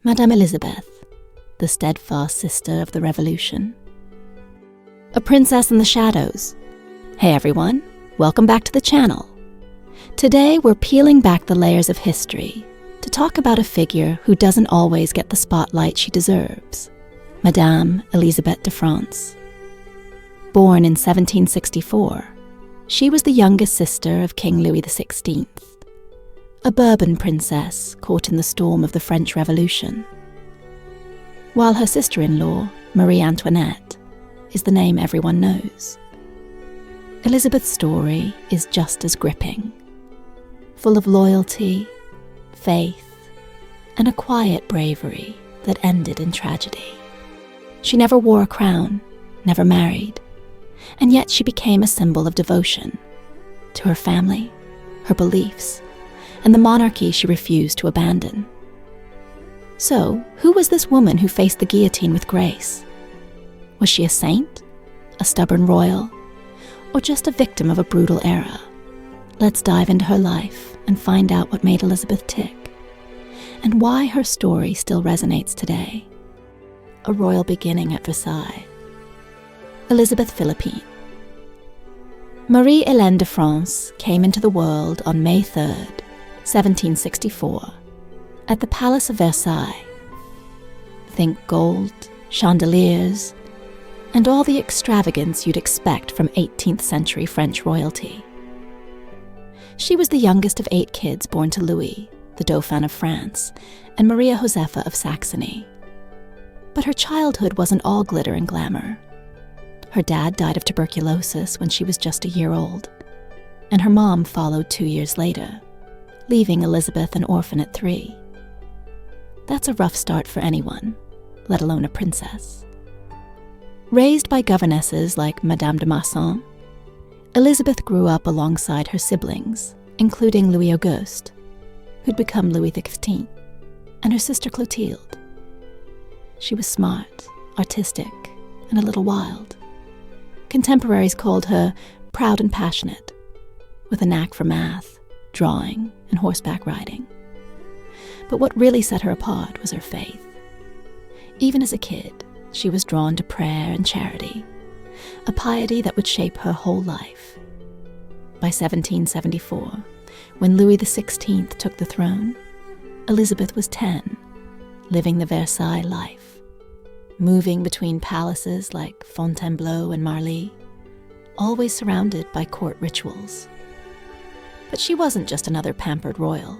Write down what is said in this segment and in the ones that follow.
Madame Élisabeth, the steadfast sister of the Revolution. A princess in the shadows. Hey everyone, welcome back to the channel. Today we're peeling back the layers of history to talk about a figure who doesn't always get the spotlight she deserves, Madame Élisabeth de France. Born in 1764, she was the youngest sister of King Louis XVI, a Bourbon princess caught in the storm of the French Revolution. While her sister-in-law, Marie Antoinette, is the name everyone knows. Elizabeth's story is just as gripping, full of loyalty, faith, and a quiet bravery that ended in tragedy. She never wore a crown, never married, and yet she became a symbol of devotion to her family, her beliefs, and the monarchy she refused to abandon. So, who was this woman who faced the guillotine with grace? Was she a saint, a stubborn royal, or just a victim of a brutal era? Let's dive into her life and find out what made Elizabeth tick, and why her story still resonates today. A royal beginning at Versailles. Elizabeth Philippine. Marie-Hélène de France came into the world on May 3rd, 1764, at the Palace of Versailles. Think gold, chandeliers, and all the extravagance you'd expect from 18th century French royalty. She was the youngest of 8 kids born to Louis, the Dauphin of France, and Maria Josepha of Saxony. But her childhood wasn't all glitter and glamour. Her dad died of tuberculosis when she was just a year old, and her mom followed 2 years later, leaving Elizabeth an orphan at 3. That's a rough start for anyone, let alone a princess. Raised by governesses like Madame de Masson, Elizabeth grew up alongside her siblings, including Louis Auguste, who'd become Louis XV, and her sister Clotilde. She was smart, artistic, and a little wild. Contemporaries called her proud and passionate, with a knack for math, drawing, and horseback riding. But what really set her apart was her faith. Even as a kid, she was drawn to prayer and charity, a piety that would shape her whole life. By 1774, when Louis XVI took the throne, Elizabeth was 10, living the Versailles life, moving between palaces like Fontainebleau and Marly, always surrounded by court rituals. But she wasn't just another pampered royal.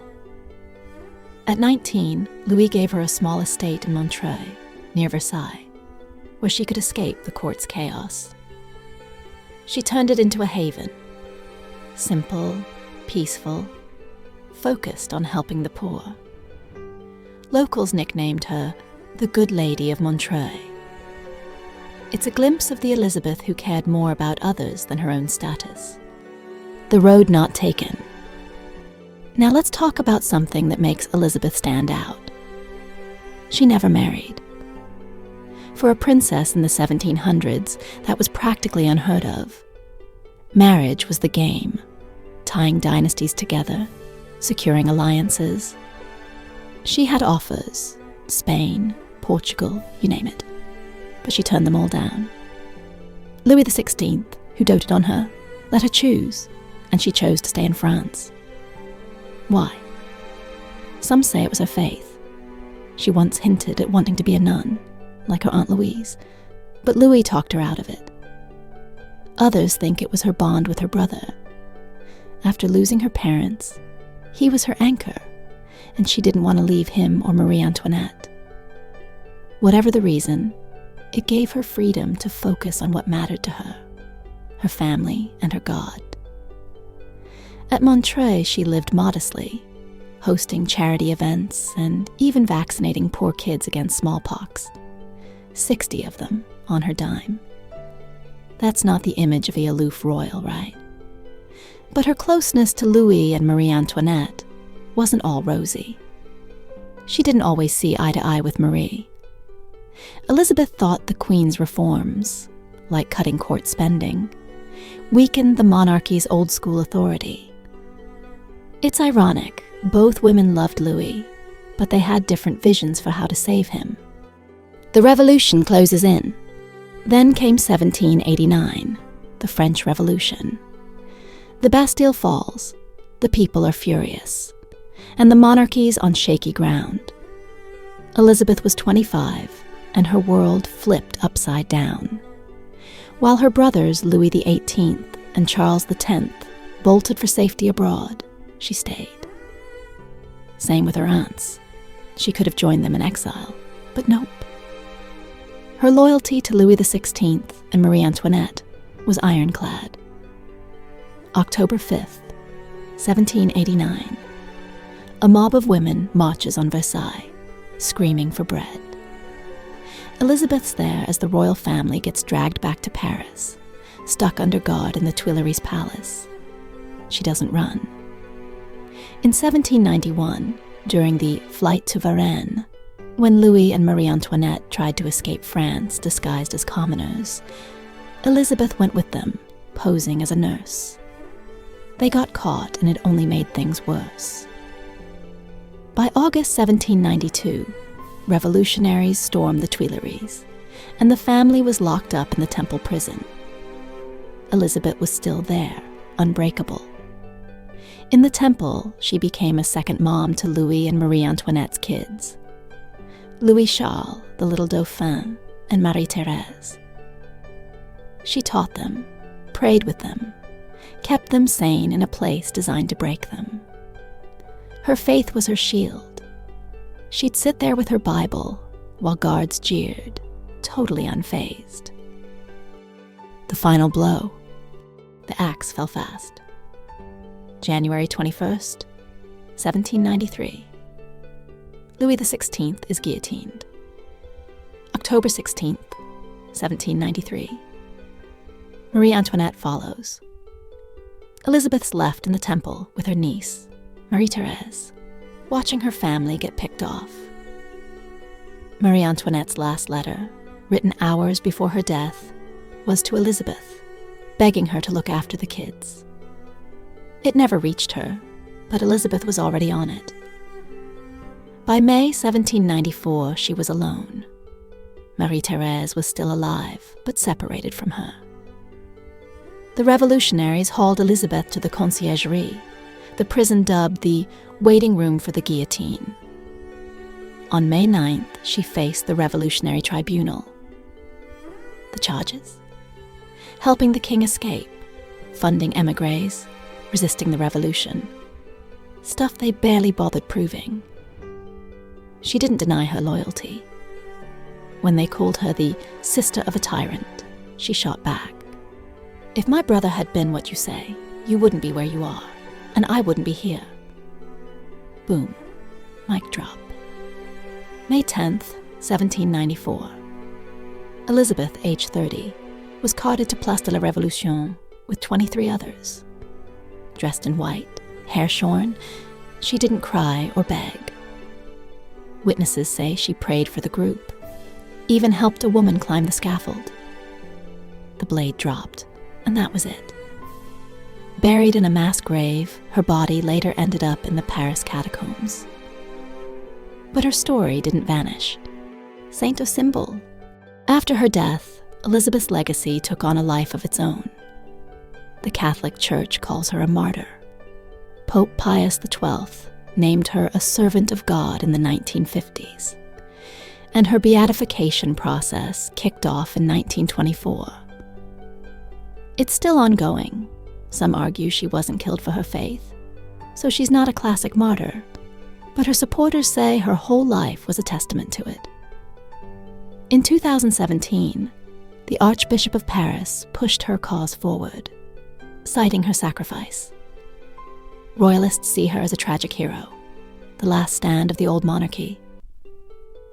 At 19, Louis gave her a small estate in Montreuil, near Versailles, where she could escape the court's chaos. She turned it into a haven, simple, peaceful, focused on helping the poor. Locals nicknamed her the Good Lady of Montreuil. It's a glimpse of the Elizabeth who cared more about others than her own status. The road not taken. Now let's talk about something that makes Elizabeth stand out. She never married. For a princess in the 1700s, that was practically unheard of. Marriage was the game, tying dynasties together, securing alliances. She had offers, Spain, Portugal, you name it, but she turned them all down. Louis XVI, who doted on her, let her choose, and she chose to stay in France. Why? Some say it was her faith. She once hinted at wanting to be a nun, like her Aunt Louise, but Louis talked her out of it. Others think it was her bond with her brother. After losing her parents, he was her anchor, and she didn't want to leave him or Marie Antoinette. Whatever the reason, it gave her freedom to focus on what mattered to her, her family and her God. At Montreuil, she lived modestly, hosting charity events and even vaccinating poor kids against smallpox. 60 of them on her dime. That's not the image of the aloof royal, right? But her closeness to Louis and Marie Antoinette wasn't all rosy. She didn't always see eye to eye with Marie. Elizabeth thought the Queen's reforms, like cutting court spending, weakened the monarchy's old-school authority. It's ironic, both women loved Louis, but they had different visions for how to save him. The revolution closes in. Then came 1789, the French Revolution. The Bastille falls, the people are furious, and the monarchy's on shaky ground. Elizabeth was 25, and her world flipped upside down. While her brothers Louis XVIII and Charles X bolted for safety abroad, she stayed. Same with her aunts. She could have joined them in exile, but nope. Her loyalty to Louis XVI and Marie Antoinette was ironclad. October 5th, 1789. A mob of women marches on Versailles, screaming for bread. Elizabeth's there as the royal family gets dragged back to Paris, stuck under guard in the Tuileries Palace. She doesn't run. In 1791, during the Flight to Varennes, when Louis and Marie Antoinette tried to escape France disguised as commoners, Elizabeth went with them, posing as a nurse. They got caught, and it only made things worse. By August 1792, revolutionaries stormed the Tuileries, and the family was locked up in the Temple prison. Elizabeth was still there, unbreakable. In the Temple, she became a second mom to Louis and Marie Antoinette's kids. Louis Charles, the little Dauphin, and Marie-Thérèse. She taught them, prayed with them, kept them sane in a place designed to break them. Her faith was her shield. She'd sit there with her Bible while guards jeered, totally unfazed. The final blow. The axe fell fast. January 21st, 1793. Louis XVI is guillotined. October 16th, 1793. Marie Antoinette follows. Elizabeth's left in the Temple with her niece, Marie-Thérèse, watching her family get picked off. Marie Antoinette's last letter, written hours before her death, was to Elizabeth, begging her to look after the kids. It never reached her, but Elizabeth was already on it. By May 1794, she was alone. Marie-Thérèse was still alive, but separated from her. The revolutionaries hauled Elizabeth to the conciergerie, the prison dubbed the waiting room for the guillotine. On May 9th, she faced the Revolutionary Tribunal. The charges? Helping the king escape, funding émigrés, resisting the revolution. Stuff they barely bothered proving. She didn't deny her loyalty. When they called her the sister of a tyrant, she shot back. If my brother had been what you say, you wouldn't be where you are, and I wouldn't be here. Boom. Mic drop. May 10th, 1794. Elizabeth, age 30, was carted to Place de la Révolution with 23 others. Dressed in white, hair shorn, she didn't cry or beg. Witnesses say she prayed for the group, even helped a woman climb the scaffold. The blade dropped, and that was it. Buried in a mass grave, her body later ended up in the Paris catacombs. But her story didn't vanish. Saint or symbol. After her death, Elizabeth's legacy took on a life of its own. The Catholic Church calls her a martyr. Pope Pius XII named her a servant of God in the 1950s. And her beatification process kicked off in 1924. It's still ongoing. Some argue she wasn't killed for her faith, so she's not a classic martyr, but her supporters say her whole life was a testament to it. In 2017, the Archbishop of Paris pushed her cause forward, citing her sacrifice. Royalists see her as a tragic hero, the last stand of the old monarchy.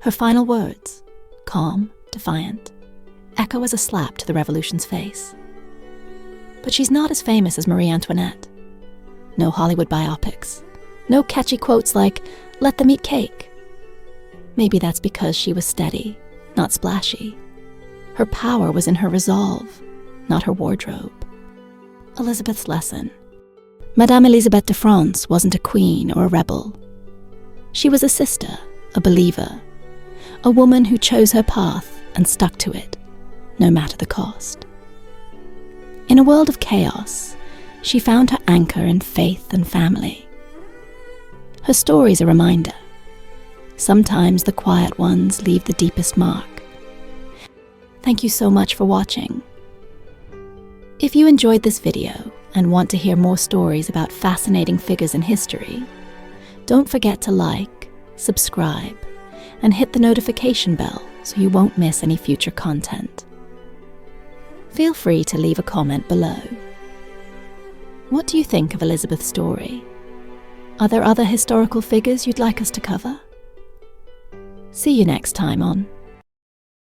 Her final words, calm, defiant, echo as a slap to the revolution's face. But she's not as famous as Marie Antoinette. No Hollywood biopics. No catchy quotes like, "Let them eat cake." Maybe that's because she was steady, not splashy. Her power was in her resolve, not her wardrobe. Elizabeth's lesson. Madame Élisabeth de France wasn't a queen or a rebel. She was a sister, a believer, a woman who chose her path and stuck to it, no matter the cost. In a world of chaos, she found her anchor in faith and family. Her story's a reminder. Sometimes the quiet ones leave the deepest mark. Thank you so much for watching. If you enjoyed this video and want to hear more stories about fascinating figures in history, don't forget to like, subscribe, and hit the notification bell so you won't miss any future content. Feel free to leave a comment below. What do you think of Élisabeth's story? Are there other historical figures you'd like us to cover? See you next time on